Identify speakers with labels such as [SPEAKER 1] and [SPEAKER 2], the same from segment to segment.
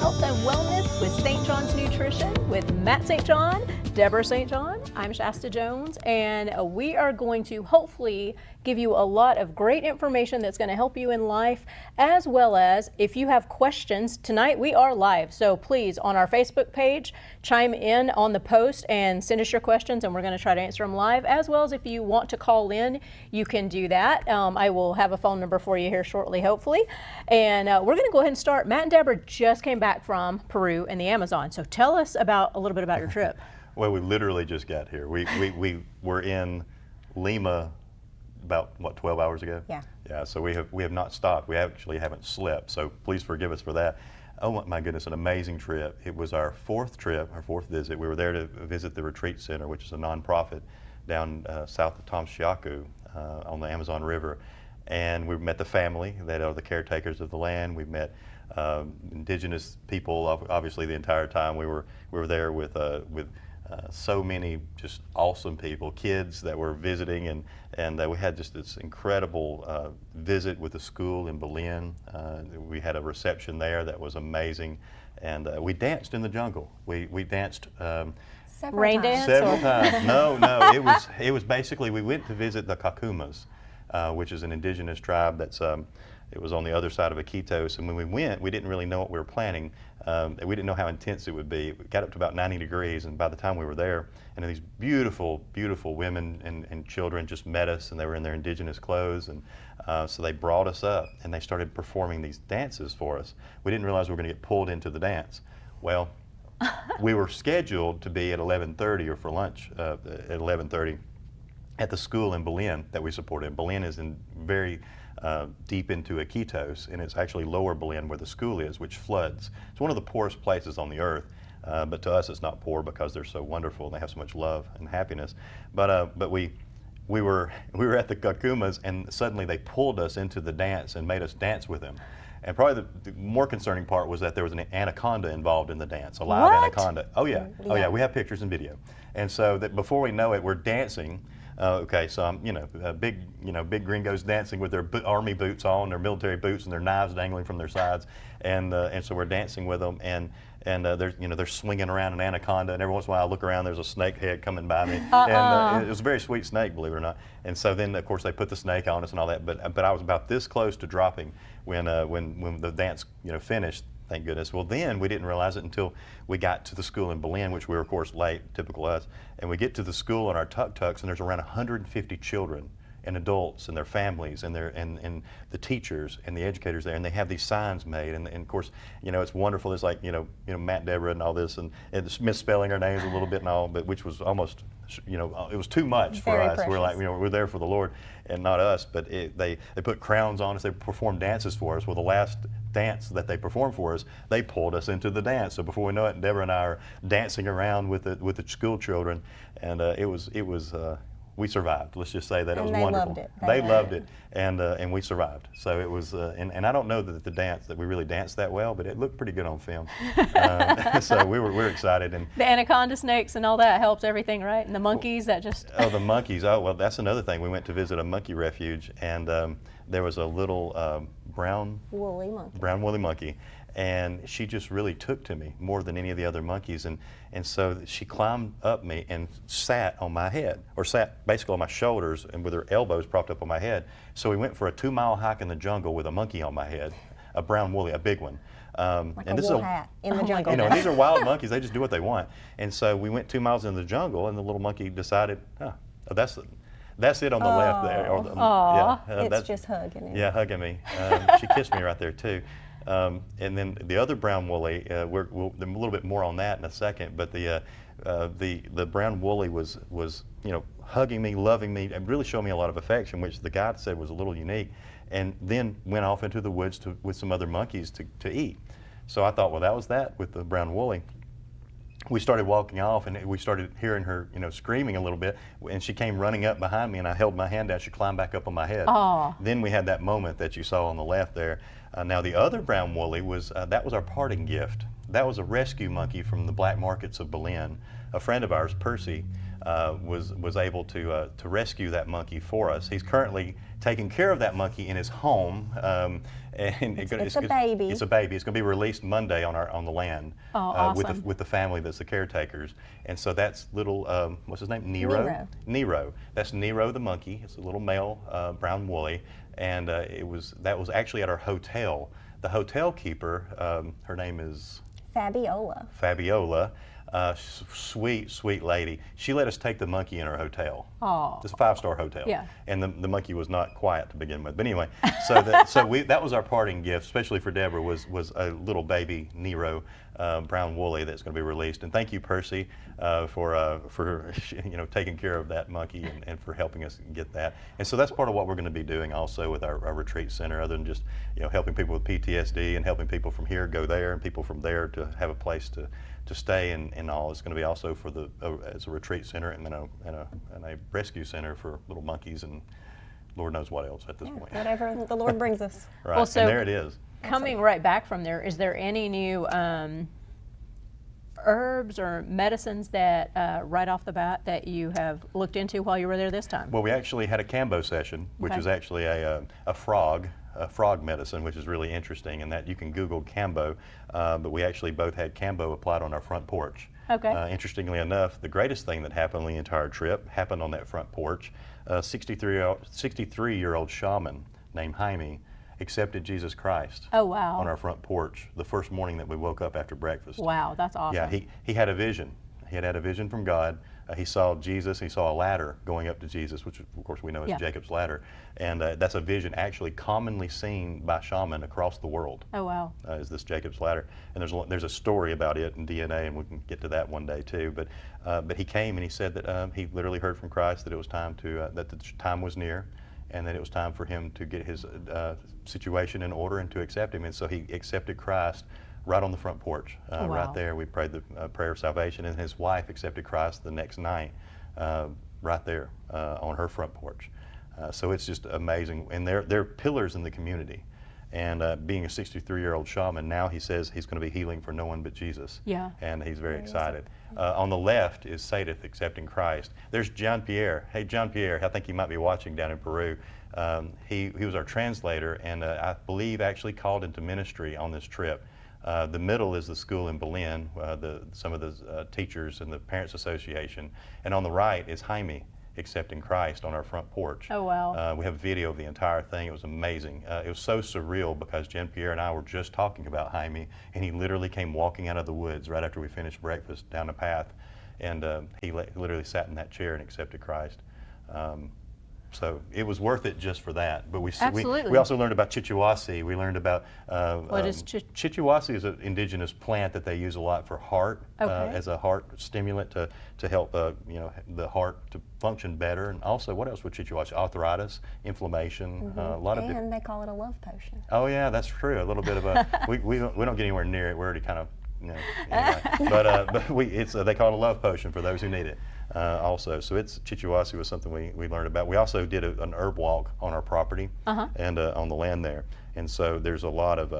[SPEAKER 1] Health and Wellness with St. John's Nutrition with Matt St. John, Deborah St. John. I'm Shasta Jones, and we are going to hopefully give you a lot of great information that's going to help you in life, as well as if you have questions. Tonight we are live, so please on our Facebook page chime in on the post and send us your questions, and we're going to try to answer them live, as well as if you want to call in, you can do that. I will have a phone number for you here shortly, hopefully. And we're going to go ahead and start. Matt and Deborah just came back from Peru and the Amazon, so tell us a little bit about your trip.
[SPEAKER 2] Well, we literally just got here. We were in Lima about, what, 12 hours ago?
[SPEAKER 3] Yeah.
[SPEAKER 2] Yeah, so we have not stopped. We actually haven't slept, so please forgive us for that. Oh my goodness, an amazing trip. It was our fourth trip, our fourth visit. We were there to visit the Retreat Center, which is a nonprofit down south of Tamsiaku on the Amazon River. And we met the family that are the caretakers of the land. We met indigenous people, obviously the entire time. We were there with so many just awesome people, kids that were visiting, and we had just this incredible visit with the school in Berlin. We had a reception there that was amazing, and we danced in the jungle. We danced
[SPEAKER 1] Rain dance?
[SPEAKER 2] several times. No, it was basically, we went to visit the Kakumas, which is an indigenous tribe that's it was on the other side of Iquitos, and when we went, we didn't really know what we were planning. We didn't know how intense it would be. It got up to about 90 degrees, and by the time we were there, and these beautiful, beautiful women and children just met us, and they were in their indigenous clothes, and so they brought us up, and they started performing these dances for us. We didn't realize we were going to get pulled into the dance. Well, we were scheduled to be at 11:30 or for lunch at 11:30 at the school in Berlin that we supported. Berlin is in very deep into Iquitos, and it's actually lower Berlin where the school is, which floods. It's one of the poorest places on the earth, but to us it's not poor because they're so wonderful and they have so much love and happiness. But we were at the Kakumas, and suddenly they pulled us into the dance and made us dance with them. And probably the more concerning part was that there was an anaconda involved in the dance, a live anaconda. Oh yeah, oh yeah, we have pictures and video. And so that before we know it, we're dancing. Okay, so I'm, big gringos dancing with their army boots on, their military boots, and their knives dangling from their sides, and so we're dancing with them, and they're swinging around an anaconda, and every once in a while I look around, there's a snake head coming by me, and it was a very sweet snake, believe it or not. And so then of course they put the snake on us and all that, but I was about this close to dropping when the dance finished. Thank goodness. Well, then we didn't realize it until we got to the school in Berlin, which we were, of course, late, typical us. And we get to the school in our tuk-tuks, and there's around 150 children and adults and their families and and the teachers and the educators there, and they have these signs made. And of course, it's wonderful. It's like Matt, Deborah, and all this, and misspelling our names a little bit and all, but which was almost, it was too much for us. Precious. We're like, we're there for the Lord and not us. But they put crowns on us. They performed dances for us. Well, the last dance that they performed for us, they pulled us into the dance. So before we know it, Deborah and I are dancing around with the school children, and we survived. Let's just say that it was wonderful.
[SPEAKER 3] Loved it.
[SPEAKER 2] They loved it, and we survived. So it was, and I don't know that we really danced that well, but it looked pretty good on film. So we're excited. And
[SPEAKER 1] the anaconda snakes and all that helps everything, right? And the monkeys that just.
[SPEAKER 2] Oh, the monkeys. Oh, well, that's another thing. We went to visit a monkey refuge, and there was a little brown woolly monkey, and she just really took to me more than any of the other monkeys, and so she climbed up me and sat on my head, or sat basically on my shoulders, and with her elbows propped up on my head. So we went for a 2-mile hike in the jungle with a monkey on my head, a brown woolly, a big one.
[SPEAKER 3] Like and a wool hat in the jungle.
[SPEAKER 2] And these are wild monkeys. They just do what they want. And so we went 2 miles in the jungle, and the little monkey decided, that's it on the left there.
[SPEAKER 3] It's just hugging him.
[SPEAKER 2] Yeah, hugging me. She kissed me right there too. And then the other brown woolly, we'll a little bit more on that in a second, but the brown woolly was hugging me, loving me, and really showed me a lot of affection, which the guide said was a little unique, and then went off into the woods with some other monkeys to eat. So I thought, well, that was that with the brown woolly. We started walking off, and we started hearing her, screaming a little bit, and she came running up behind me, and I held my hand out. She climbed back up on my head.
[SPEAKER 1] Aw.
[SPEAKER 2] Then we had that moment that you saw on the left there. Now the other brown woolly was that was our parting gift. That was a rescue monkey from the black markets of Berlin. A friend of ours, Percy, was able to rescue that monkey for us. He's currently taking care of that monkey in his home. And
[SPEAKER 3] it's a baby.
[SPEAKER 2] It's a baby. It's going to be released Monday on the land.
[SPEAKER 1] Oh, awesome.
[SPEAKER 2] with the family that's the caretakers. And so that's little what's his name? Nero. Nero. That's Nero the monkey. It's a little male brown woolly, and that was actually at our hotel. The hotel keeper, her name is
[SPEAKER 3] Fabiola.
[SPEAKER 2] Fabiola. Sweet lady. She let us take the monkey in her hotel.
[SPEAKER 1] Oh,
[SPEAKER 2] it's a 5-star hotel.
[SPEAKER 1] Yeah.
[SPEAKER 2] And the monkey was not quiet to begin with. But anyway, that was our parting gift, especially for Deborah, was a little baby Nero brown woolly that's going to be released. And thank you, Percy, for taking care of that monkey and for helping us get that. And so that's part of what we're going to be doing also with our retreat center, other than just helping people with PTSD and helping people from here go there and people from there to have a place to stay and all. It's going to be also for as a retreat center and then a rescue center for little monkeys and Lord knows what else at this point.
[SPEAKER 3] Whatever the Lord brings us.
[SPEAKER 2] Right,
[SPEAKER 1] well, so
[SPEAKER 2] and there it is.
[SPEAKER 1] Coming right back from there, is there any new herbs or medicines that right off the bat that you have looked into while you were there this time?
[SPEAKER 2] Well, we actually had a Cambo session, which is actually a frog medicine, which is really interesting, and that you can Google Cambo, but we actually both had Cambo applied on our front porch.
[SPEAKER 1] Okay.
[SPEAKER 2] Interestingly enough, the greatest thing that happened on the entire trip happened on that front porch. A 63-year-old shaman named Jaime accepted Jesus Christ.
[SPEAKER 1] Oh, wow.
[SPEAKER 2] On our front porch the first morning that we woke up after breakfast.
[SPEAKER 1] Wow, that's awesome.
[SPEAKER 2] Yeah, he had a vision. He had a vision from God. He saw Jesus. He saw a ladder going up to Jesus, which of course we know is Jacob's ladder. And that's a vision actually commonly seen by shaman across the world.
[SPEAKER 1] Oh, wow.
[SPEAKER 2] Is this Jacob's ladder. And there's a story about it in DNA, and we can get to that one day too. But he came and he said that he literally heard from Christ that it was time that the time was near, and that it was time for him to get his situation in order and to accept him. And so he accepted Christ right on the front porch.
[SPEAKER 1] Wow.
[SPEAKER 2] Right there, we prayed the prayer of salvation, and his wife accepted Christ the next night, right there on her front porch. So it's just amazing, and they're pillars in the community. And being a 63-year-old shaman, now he says he's going to be healing for no one but Jesus.
[SPEAKER 1] Yeah.
[SPEAKER 2] And he's very excited. On the left is Sadith accepting Christ. There's John Pierre. Hey, John Pierre, I think he might be watching down in Peru. He was our translator, and I believe actually called into ministry on this trip. The middle is the school in Berlin, some of the teachers and the Parents Association. And on the right is Jaime accepting Christ on our front porch.
[SPEAKER 1] Oh, wow.
[SPEAKER 2] We have a video of the entire thing. It was amazing. It was so surreal because Jean-Pierre and I were just talking about Jaime, and he literally came walking out of the woods right after we finished breakfast down the path, and he literally sat in that chair and accepted Christ. So it was worth it just for that. But we also learned about chichiwasi. We learned about
[SPEAKER 1] what is
[SPEAKER 2] chichiwasi is an indigenous plant that they use a lot for heart, as a heart stimulant to help the heart to function better. And also, what else with chichiwasi? Arthritis, inflation, a lot of.
[SPEAKER 3] And they call it a love potion.
[SPEAKER 2] Oh yeah, that's true. A little bit of a we don't get anywhere near it. We're already kind of anyway. But they call it a love potion for those who need it. Also, so chichiwasi was something we learned about. We also did an herb walk on our property and on the land there, and so there's a lot of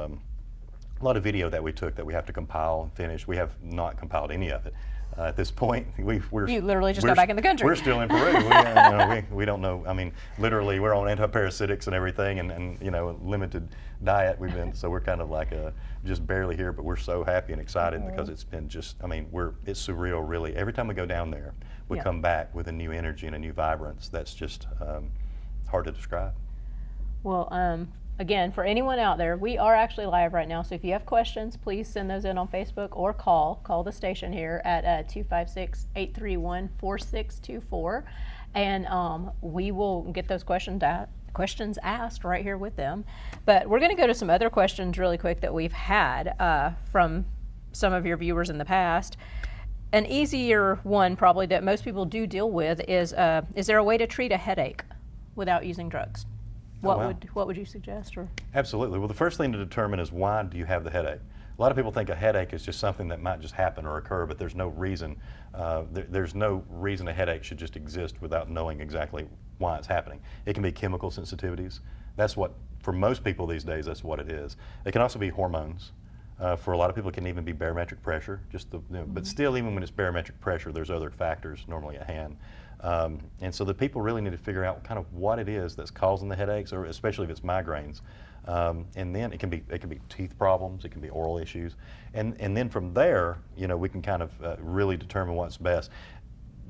[SPEAKER 2] video that we took that we have to compile and finish. We have not compiled any of it at this point. You
[SPEAKER 1] literally just got back in the country.
[SPEAKER 2] We're still in Peru. We don't know. I mean, literally, we're on antiparasitics and everything, and limited diet. So we're kind of like just barely here, but we're so happy and excited because it's been just. I mean, it's surreal, really. Every time we go down there, we come back with a new energy and a new vibrance that's just hard to describe.
[SPEAKER 1] Well, again, for anyone out there, we are actually live right now, so if you have questions, please send those in on Facebook or call the station here at 256-831-4624. and we will get those questions asked right here with them. But we're going to go to some other questions really quick that we've had from some of your viewers in the past. An easier one probably that most people do deal with is there a way to treat a headache without using drugs? What would you suggest? Or?
[SPEAKER 2] Absolutely. Well, the first thing to determine is, why do you have the headache? A lot of people think a headache is just something that might just happen or occur, but there's no reason. There's no reason a headache should just exist without knowing exactly why it's happening. It can be chemical sensitivities. That's what, for most people these days, that's what it is. It can also be hormones. For a lot of people, it can even be barometric pressure. But still, even when it's barometric pressure, there's other factors normally at hand. And so the people really need to figure out kind of what it is that's causing the headaches, or especially if it's migraines. And then it can be teeth problems, it can be oral issues, and then from there, we can kind of really determine what's best.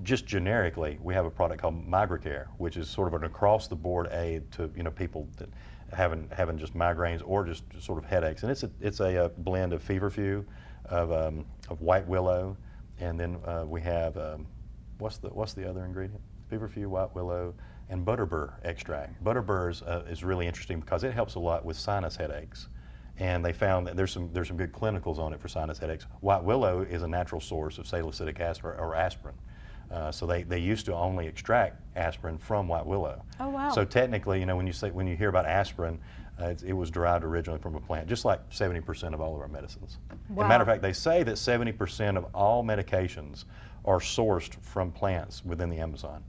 [SPEAKER 2] Just generically, we have a product called MigraCare, which is sort of an across-the-board aid to people that having just migraines or just sort of headaches, and it's a blend of feverfew, of white willow, and then we have what's the other ingredient? Feverfew, white willow, and butterbur extract. Butterbur is really interesting because it helps a lot with sinus headaches, and they found that there's some good clinicals on it for sinus headaches. White willow is a natural source of salicylic acid or aspirin. So they used to only extract aspirin from white willow.
[SPEAKER 1] Oh, wow.
[SPEAKER 2] So technically, when you hear about aspirin, it was derived originally from a plant, just like 70% of all of our medicines.
[SPEAKER 1] Wow.
[SPEAKER 2] As a matter of fact, they say that 70% of all medications are sourced from plants within the Amazon.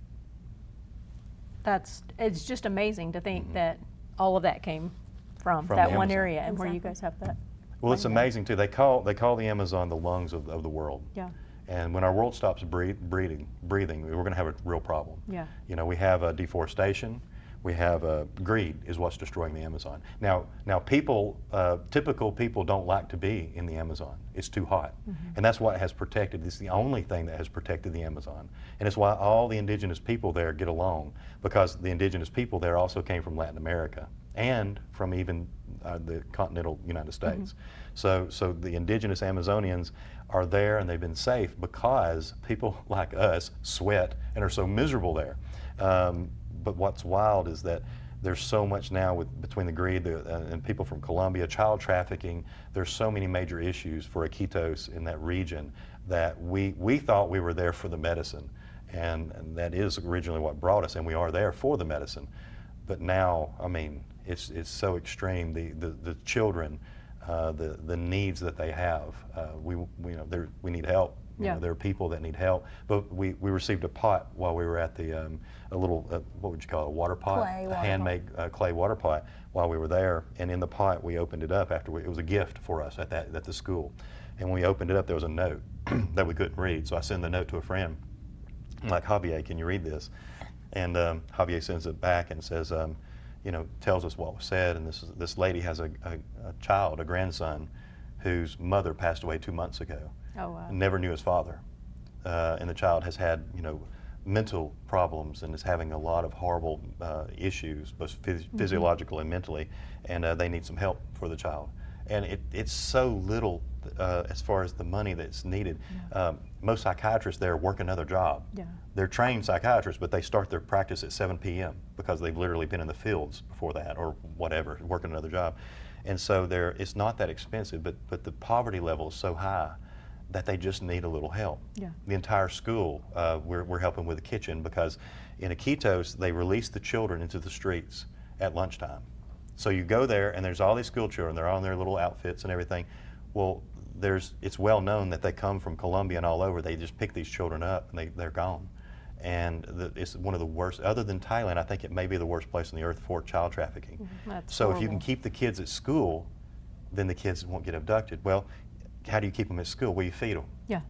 [SPEAKER 1] It's just amazing to think that all of that came from that
[SPEAKER 2] the
[SPEAKER 1] one
[SPEAKER 2] Amazon.
[SPEAKER 1] area, and where you guys have that.
[SPEAKER 2] Well, it's amazing too. They call the Amazon the lungs of the world.
[SPEAKER 1] Yeah.
[SPEAKER 2] And when our world stops breathing, we're going to have a real problem.
[SPEAKER 1] Yeah.
[SPEAKER 2] We have deforestation. We have greed is what's destroying the Amazon. Now typical people don't like to be in the Amazon. It's too hot. And that's what has protected. It's the only thing that has protected the Amazon. And it's why all the indigenous people there get along, because the indigenous people there also came from Latin America and from even the continental United States. So the indigenous Amazonians are there, and they've been safe because people like us sweat and are so miserable there. But what's wild is that there's so much now between the greed and people from Colombia, child trafficking. There's so many major issues for Iquitos in that region that we thought we were there for the medicine, and that is originally what brought us, and we are there for the medicine. But now, I mean, it's so extreme. The children, the needs that they have. We need help. There are people that need help. But we received a pot while we were at the a little what would you call it, a water pot, a handmade clay water pot while we were there. And in the pot, we opened it up after it was a gift for us at the school. And when we opened it up, there was a note that we couldn't read. So I send the note to a friend. I'm like, Javier, can you read this? And Javier sends it back and says, tells us what was said. And this lady has a child, a grandson, whose mother passed away 2 months ago.
[SPEAKER 1] Oh, wow.
[SPEAKER 2] Never knew his father. And the child has had, mental problems and is having a lot of horrible issues, both physiological and mentally, and they need some help for the child. And it's so little as far as the money that's needed. Most psychiatrists there work another job.
[SPEAKER 1] Yeah.
[SPEAKER 2] They're trained psychiatrists, but they start their practice at 7 p.m. because they've literally been in the fields before that, or whatever, working another job. And so it's not that expensive, but the poverty level is so high that they just need a little help.
[SPEAKER 1] Yeah.
[SPEAKER 2] The entire school, we're helping with the kitchen, because in Iquitos, they release the children into the streets at lunchtime. So you go there, and there's all these school children. They're on their little outfits and everything. Well, it's well known that they come from Colombia and all over. They just pick these children up, and they're gone. And it's one of the worst, other than Thailand, I think it may be the worst place on the earth for child trafficking.
[SPEAKER 1] That's
[SPEAKER 2] so
[SPEAKER 1] horrible.
[SPEAKER 2] If you can keep the kids at school, then the kids won't get abducted. Well, how do you keep them at school? Well, you feed them.
[SPEAKER 1] Yeah.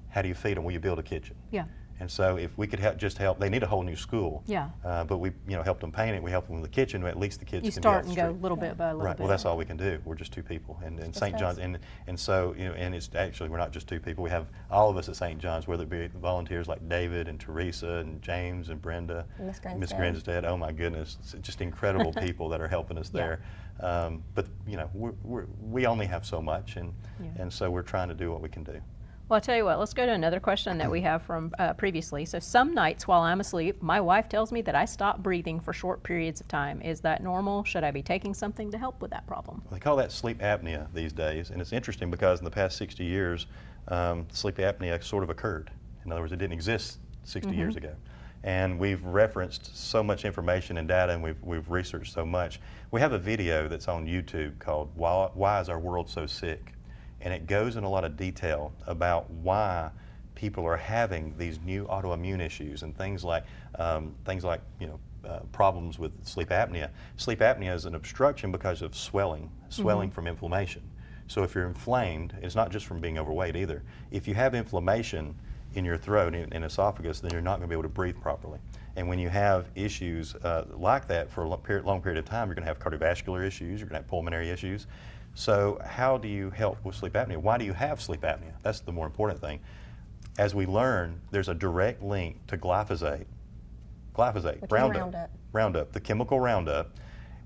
[SPEAKER 2] How do you feed them? Well, you build a kitchen.
[SPEAKER 1] Yeah.
[SPEAKER 2] And so if we could just help, they need a whole new school.
[SPEAKER 1] Yeah.
[SPEAKER 2] But we helped them paint it. We helped them with the kitchen. At least the kids
[SPEAKER 1] You
[SPEAKER 2] can
[SPEAKER 1] start
[SPEAKER 2] be
[SPEAKER 1] and
[SPEAKER 2] off the
[SPEAKER 1] go
[SPEAKER 2] street.
[SPEAKER 1] little bit by little
[SPEAKER 2] Right.
[SPEAKER 1] bit.
[SPEAKER 2] Well, that's all we can do. We're just two people, and St. John's, and so and it's actually, we're not just two people. We have all of us at St. John's, whether it be volunteers like David and Teresa and James and Brenda,
[SPEAKER 3] Miss
[SPEAKER 2] Grinstead. Oh my goodness, it's just incredible people that are helping us there. But we only have so much, and so we're trying to do what we can do.
[SPEAKER 1] Well, I'll tell you what, let's go to another question that we have from previously. So some nights while I'm asleep, my wife tells me that I stop breathing for short periods of time. Is that normal? Should I be taking something to help with that problem?
[SPEAKER 2] They call that sleep apnea these days, and it's interesting because in the past 60 years, sleep apnea sort of occurred. In other words, it didn't exist 60 years ago. And we've referenced so much information and data, and we've researched so much. We have a video that's on YouTube called Why is Our World So Sick? And it goes in a lot of detail about why people are having these new autoimmune issues and things like problems with sleep apnea. Sleep apnea is an obstruction because of swelling from inflammation. So if you're inflamed, it's not just from being overweight either. If you have inflammation in your throat and esophagus, then you're not going to be able to breathe properly. And when you have issues like that for a long period of time, you're going to have cardiovascular issues, you're going to have pulmonary issues. So how do you help with sleep apnea? Why do you have sleep apnea? That's the more important thing. As we learn, there's a direct link to glyphosate. Glyphosate, Roundup, the chemical Roundup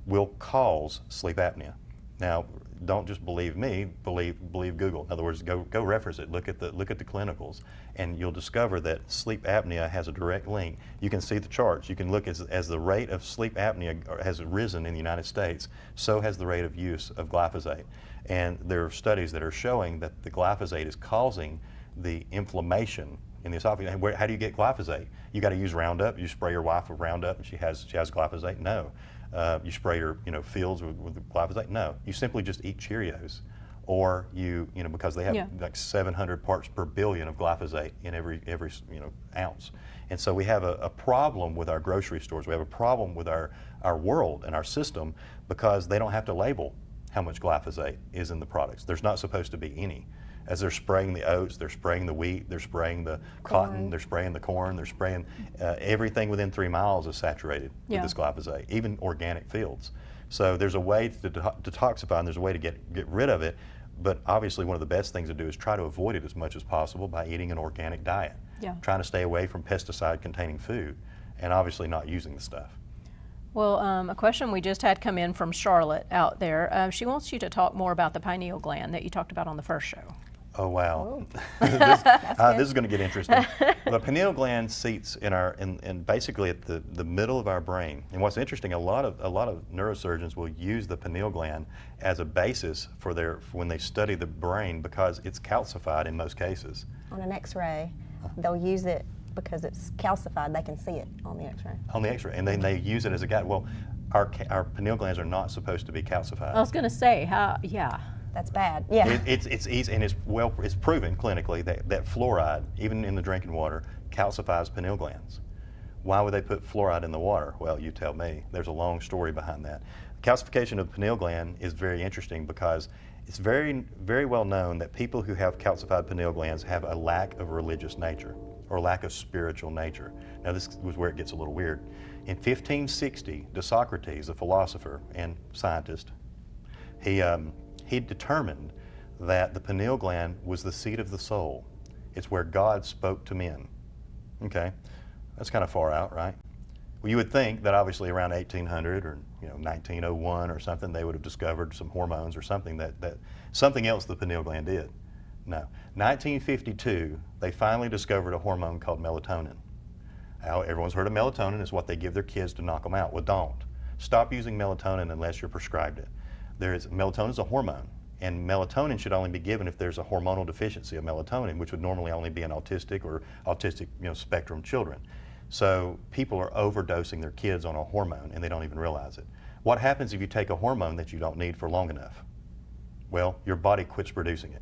[SPEAKER 2] will cause sleep apnea. Now, don't just believe me, believe Google. In other words, go reference it, look at the clinicals, and you'll discover that sleep apnea has a direct link. You can see the charts. You can look as the rate of sleep apnea has risen in the United States, so has the rate of use of glyphosate. And there are studies that are showing that the glyphosate is causing the inflammation in the esophagus. How do you get glyphosate? You got to use Roundup. You spray your wife with Roundup and she has glyphosate? No. You spray your fields with glyphosate? No. You simply just eat Cheerios, or because they have like 700 parts per billion of glyphosate in every ounce. And so we have a problem with our grocery stores. We have a problem with our world and our system because they don't have to label how much glyphosate is in the products. There's not supposed to be any. As they're spraying the oats, they're spraying the wheat, they're spraying the cotton, they're spraying the corn, they're spraying everything within 3 miles is saturated with this glyphosate, even organic fields. So there's a way to detoxify, and there's a way to get rid of it, but obviously one of the best things to do is try to avoid it as much as possible by eating an organic diet, trying to stay away from pesticide-containing food, and obviously not using the stuff.
[SPEAKER 1] Well, a question we just had come in from Charlotte out there. She wants you to talk more about the pineal gland that you talked about on the first show.
[SPEAKER 2] Oh wow, this is going to get interesting. The pineal gland seats in basically at the middle of our brain. And what's interesting, a lot of neurosurgeons will use the pineal gland as a basis for when they study the brain because it's calcified in most cases.
[SPEAKER 3] On an X-ray, they'll use it because it's calcified. They can see it on the X-ray. On the X-ray,
[SPEAKER 2] and then they use it as a guide. Well, our pineal glands are not supposed to be calcified.
[SPEAKER 1] I was going to say, yeah.
[SPEAKER 3] That's bad. Yeah.
[SPEAKER 2] It's easy, and it's proven clinically that fluoride, even in the drinking water, calcifies pineal glands. Why would they put fluoride in the water? Well, you tell me. There's a long story behind that. Calcification of the pineal gland is very interesting because it's very, very well known that people who have calcified pineal glands have a lack of religious nature or lack of spiritual nature. Now, this was where it gets a little weird. In 1560, Socrates, a philosopher and scientist, he determined that the pineal gland was the seat of the soul. It's where God spoke to men. Okay, that's kind of far out, right? Well, you would think that obviously around 1800 or 1901 or something, they would have discovered some hormones or something that something else the pineal gland did. No, 1952, they finally discovered a hormone called melatonin. Now, everyone's heard of melatonin. It's what they give their kids to knock them out. Well, don't. Stop using melatonin unless you're prescribed it. Melatonin is a hormone, and melatonin should only be given if there's a hormonal deficiency of melatonin, which would normally only be in autistic spectrum children. So people are overdosing their kids on a hormone, and they don't even realize it. What happens if you take a hormone that you don't need for long enough? Well, your body quits producing it.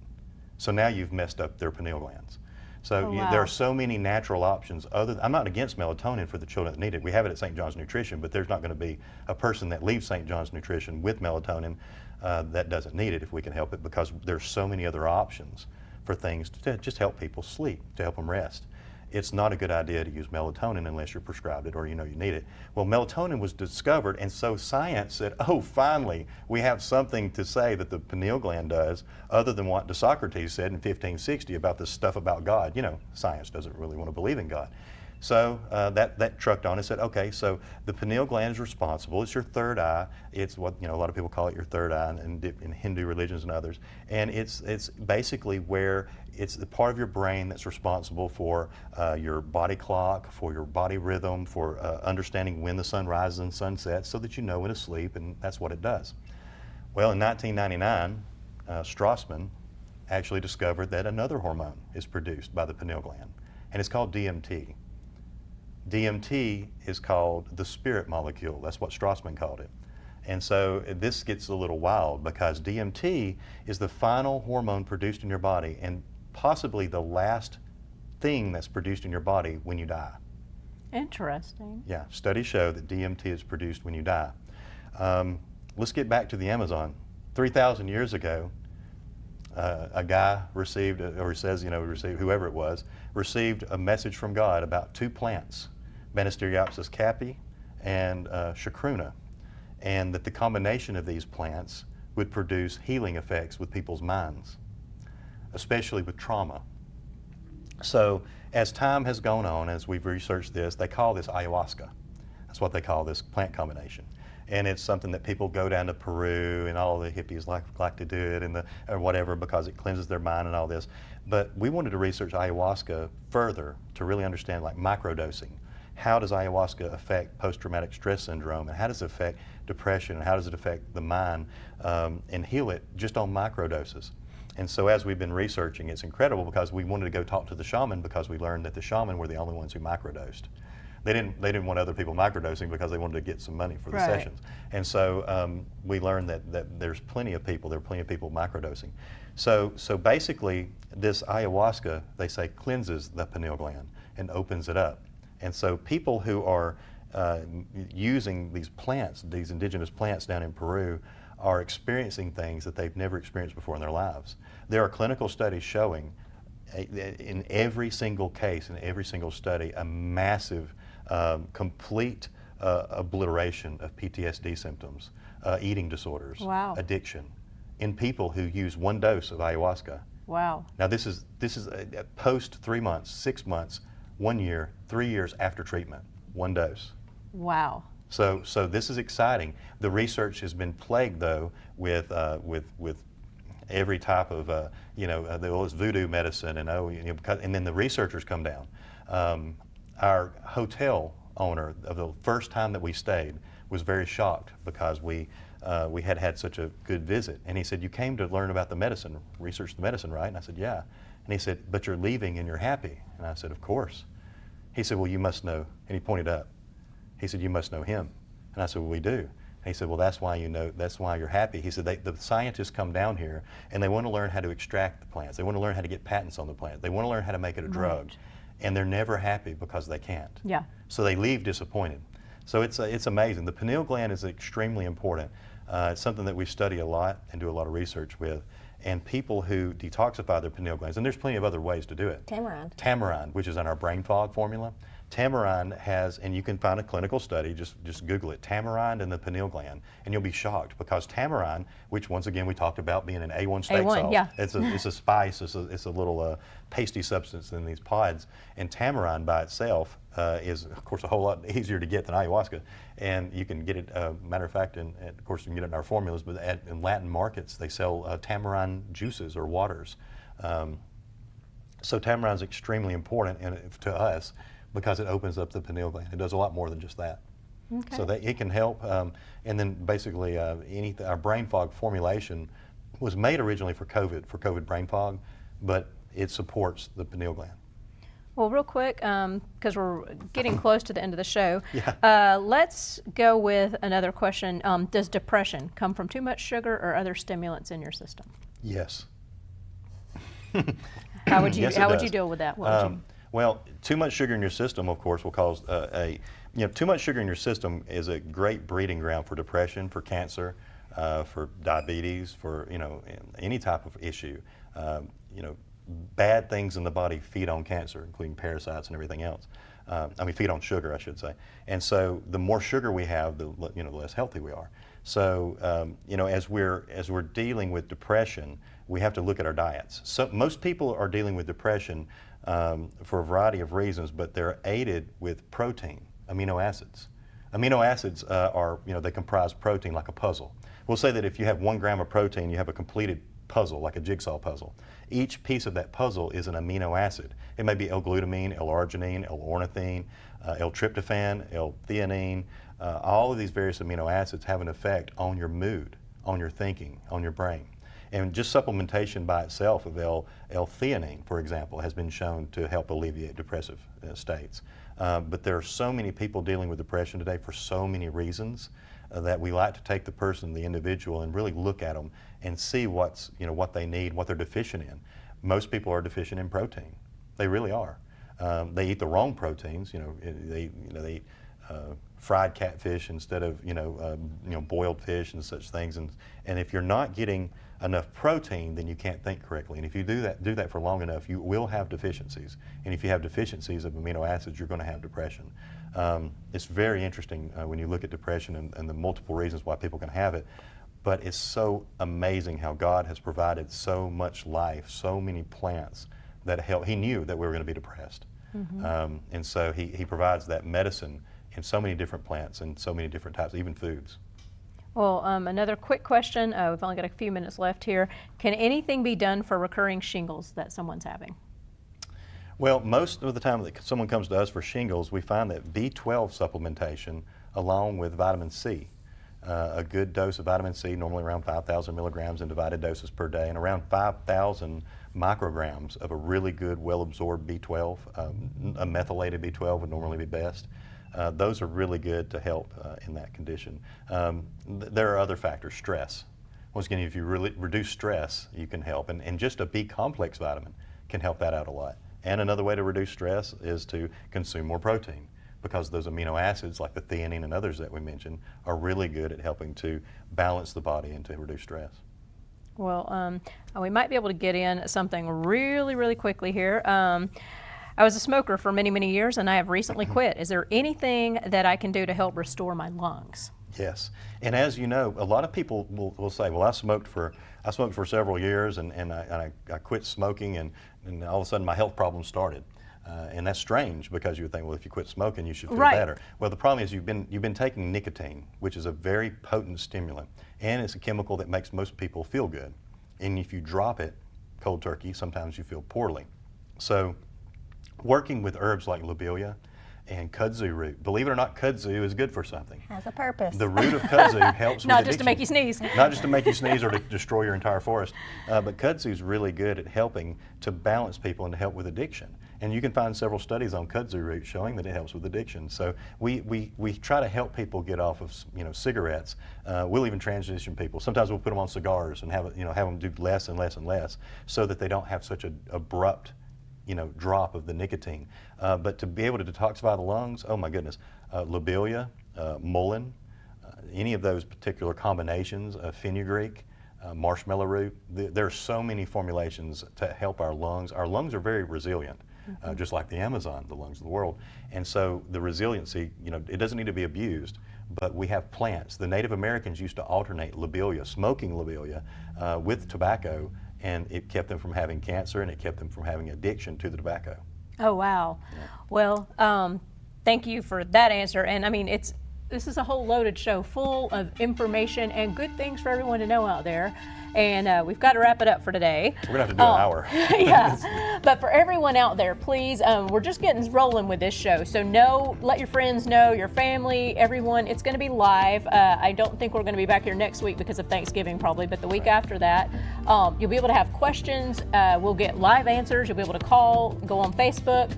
[SPEAKER 2] So now you've messed up their pineal glands. So there are so many natural options. I'm not against melatonin for the children that need it. We have it at St. John's Nutrition, but there's not going to be a person that leaves St. John's Nutrition with melatonin that doesn't need it if we can help it, because there's so many other options for things to just help people sleep, to help them rest. It's not a good idea to use melatonin unless you're prescribed it or you need it. Well, melatonin was discovered, and so science said, oh, finally, we have something to say that the pineal gland does other than what Socrates said in 1560 about this stuff about God. Science doesn't really want to believe in God. So that trucked on and said, okay, so the pineal gland is responsible. It's your third eye. It's what a lot of people call it your third eye in Hindu religions and others. And it's basically where it's the part of your brain that's responsible for your body clock, for your body rhythm, for understanding when the sun rises and sun sets, so that you know when to sleep, and that's what it does. Well, in 1999, Strassman actually discovered that another hormone is produced by the pineal gland, and it's called DMT. DMT is called the spirit molecule. That's what Strassman called it. And so this gets a little wild because DMT is the final hormone produced in your body and possibly the last thing that's produced in your body when you die.
[SPEAKER 1] Interesting.
[SPEAKER 2] Yeah, studies show that DMT is produced when you die. Let's get back to the Amazon. 3,000 years ago, a guy received, or says, received, whoever it was, received a message from God about two plants, Banisteriopsis caapi and chacruna, and that the combination of these plants would produce healing effects with people's minds, especially with trauma. So as time has gone on, as we've researched this, they call this ayahuasca. That's what they call this plant combination. And it's something that people go down to Peru, and all the hippies like to do it, or whatever, because it cleanses their mind and all this. But we wanted to research ayahuasca further to really understand, like, microdosing. How does ayahuasca affect post-traumatic stress syndrome, and how does it affect depression, and how does it affect the mind, and heal it just on microdoses? And so as we've been researching, it's incredible because we wanted to go talk to the shaman because we learned that the shaman were the only ones who microdosed. They didn't want other people microdosing because they wanted to get some money for the sessions. And so we learned that there are plenty of people microdosing. So basically, this ayahuasca, they say, cleanses the pineal gland and opens it up. And so people who are using these plants, these indigenous plants down in Peru, are experiencing things that they've never experienced before in their lives. There are clinical studies showing in every single case, in every single study, a massive, complete obliteration of PTSD symptoms, eating disorders,
[SPEAKER 1] Wow.
[SPEAKER 2] addiction, in people who use one dose of ayahuasca.
[SPEAKER 1] Wow.
[SPEAKER 2] Now this is a post 3 months, 6 months, 1 year, 3 years after treatment, one dose.
[SPEAKER 1] Wow.
[SPEAKER 2] So this is exciting. The research has been plagued, though, with every type of this voodoo medicine, and and then the researchers come down. Our hotel owner, of the first time that we stayed, was very shocked because we had such a good visit, and he said, "You came to learn about the medicine, research the medicine, right?" And I said, "Yeah." And he said, "But you're leaving and you're happy." And I said, "Of course." He said, "Well, you must know," and he pointed up. He said, "You must know him." And I said, "Well, we do." And he said, "Well, that's why you're happy." He said, the scientists come down here and they want to learn how to extract the plants. They want to learn how to get patents on the plant. They want to learn how to make it a drug.
[SPEAKER 1] Right.
[SPEAKER 2] And they're never happy because they can't.
[SPEAKER 1] Yeah.
[SPEAKER 2] So they leave disappointed. So it's amazing. The pineal gland is extremely important. It's something that we study a lot and do a lot of research with. And people who detoxify their pineal glands, and there's plenty of other ways to do it.
[SPEAKER 3] Tamarind.
[SPEAKER 2] Tamarind, which is in our brain fog formula. Tamarind has, and you can find a clinical study, just Google it, tamarind and the pineal gland, and you'll be shocked because tamarind, which once again we talked about being an A1 steak
[SPEAKER 1] A1,
[SPEAKER 2] sauce.
[SPEAKER 1] yeah.
[SPEAKER 2] It's a spice, it's a little pasty substance in these pods, and tamarind by itself is, of course, a whole lot easier to get than ayahuasca, and you can get it, matter of fact, and of course you can get it in our formulas, but in Latin markets they sell tamarind juices or waters. So tamarind is extremely important to us, because it opens up the pineal gland. It does a lot more than just that.
[SPEAKER 1] Okay.
[SPEAKER 2] So that it can help, and then basically our brain fog formulation was made originally for COVID brain fog, but it supports the pineal gland.
[SPEAKER 1] Well, real quick, because we're getting close to the end of the show,
[SPEAKER 2] Yeah.
[SPEAKER 1] let's go with another question. Does depression come from too much sugar or other stimulants in your system?
[SPEAKER 2] Yes.
[SPEAKER 1] How would you
[SPEAKER 2] Yes, it
[SPEAKER 1] how would
[SPEAKER 2] does.
[SPEAKER 1] you deal with that? What would you?
[SPEAKER 2] Well, too much sugar in your system, of course, will cause too much sugar in your system is a great breeding ground for depression, for cancer, for diabetes, for any type of issue. Bad things in the body feed on cancer, including parasites and everything else. Feed on sugar, I should say. And so the more sugar we have, the less healthy we are. So as we're dealing with depression, we have to look at our diets. So most people are dealing with depression for a variety of reasons, but they're aided with protein, amino acids. Amino acids are, they comprise protein like a puzzle. We'll say that if you have 1 gram of protein, you have a completed puzzle, like a jigsaw puzzle. Each piece of that puzzle is an amino acid. It may be L-glutamine, L-arginine, L-ornithine, L-tryptophan, L-theanine. All of these various amino acids have an effect on your mood, on your thinking, on your brain. And just supplementation by itself of L-theanine, for example, has been shown to help alleviate depressive states. But there are so many people dealing with depression today for so many reasons that we like to take the person, the individual, and really look at them and see what they need, what they're deficient in. Most people are deficient in protein. They really are. They eat the wrong proteins. They eat fried catfish instead of boiled fish and such things. And if you're not getting enough protein, then you can't think correctly. And if you do that for long enough, you will have deficiencies. And if you have deficiencies of amino acids, you're going to have depression. It's very interesting when you look at depression and the multiple reasons why people can have it. But it's so amazing how God has provided so much life, so many plants that help. He knew that we were going to be depressed. Mm-hmm. And so he provides that medicine in so many different plants and so many different types, even foods.
[SPEAKER 1] Well, another quick question. We've only got a few minutes left here. Can anything be done for recurring shingles that someone's having?
[SPEAKER 2] Well, most of the time that someone comes to us for shingles, we find that B12 supplementation along with vitamin C, a good dose of vitamin C, normally around 5,000 milligrams in divided doses per day, and around 5,000 micrograms of a really good, well-absorbed B12, a methylated B12 would normally be best. Those are really good to help in that condition. There are other factors, stress. Once again, if you really reduce stress, you can help. And just a B-complex vitamin can help that out a lot. And another way to reduce stress is to consume more protein, because those amino acids, like the theanine and others that we mentioned, are really good at helping to balance the body and to reduce stress.
[SPEAKER 1] Well, we might be able to get in something really, really quickly here. I was a smoker for many, many years, and I have recently quit. Is there anything that I can do to help restore my lungs?
[SPEAKER 2] Yes, and as you know, a lot of people will say, well, I smoked for several years, and I quit smoking, and all of a sudden my health problems started. And that's strange, because you would think, well, if you quit smoking, you should feel better. Well, the problem is you've been taking nicotine, which is a very potent stimulant, and it's a chemical that makes most people feel good. And if you drop it cold turkey, sometimes you feel poorly. So working with herbs like lobelia and kudzu root. Believe it or not, kudzu is good for something.
[SPEAKER 3] Has a purpose.
[SPEAKER 2] The root of kudzu helps with
[SPEAKER 1] Not
[SPEAKER 2] addiction.
[SPEAKER 1] just to make you sneeze.
[SPEAKER 2] Not just to make you sneeze or to destroy your entire forest. But kudzu is really good at helping to balance people and to help with addiction. And you can find several studies on kudzu root showing that it helps with addiction. So we try to help people get off of cigarettes. We'll even transition people. Sometimes we'll put them on cigars and have them do less and less and less, so that they don't have such an abrupt drop of the nicotine. But to be able to detoxify the lungs, oh my goodness, lobelia, mullein, any of those particular combinations, fenugreek, marshmallow root, there are so many formulations to help our lungs. Our lungs are very resilient, just like the Amazon, the lungs of the world. And so the resiliency, it doesn't need to be abused, but we have plants. The Native Americans used to alternate lobelia, smoking lobelia, with tobacco, and it kept them from having cancer, and it kept them from having addiction to the tobacco.
[SPEAKER 1] Oh, wow. Yeah. Well, thank you for that answer. And I mean, this is a whole loaded show full of information and good things for everyone to know out there. And we've got to wrap it up for today.
[SPEAKER 2] We're going to have to do an hour.
[SPEAKER 1] Yeah. But for everyone out there, please, we're just getting rolling with this show. So let your friends know, your family, everyone. It's going to be live. I don't think we're going to be back here next week because of Thanksgiving probably, but the week after that, you'll be able to have questions. We'll get live answers. You'll be able to call, go on Facebook.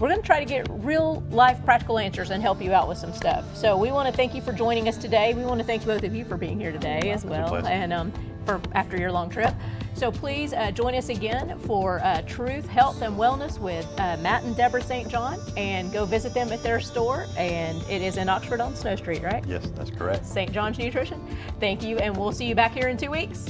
[SPEAKER 1] We're going to try to get real life practical answers and help you out with some stuff. So we want to thank you for joining us today. We want to thank both of you for being here today as well, and for after your long trip. So please join us again for Truth, Health, and Wellness with Matt and Deborah St. John, and go visit them at their store, and it is in Oxford on Snow Street, right?
[SPEAKER 2] Yes, that's correct.
[SPEAKER 1] St. John's Nutrition. Thank you, and we'll see you back here in 2 weeks.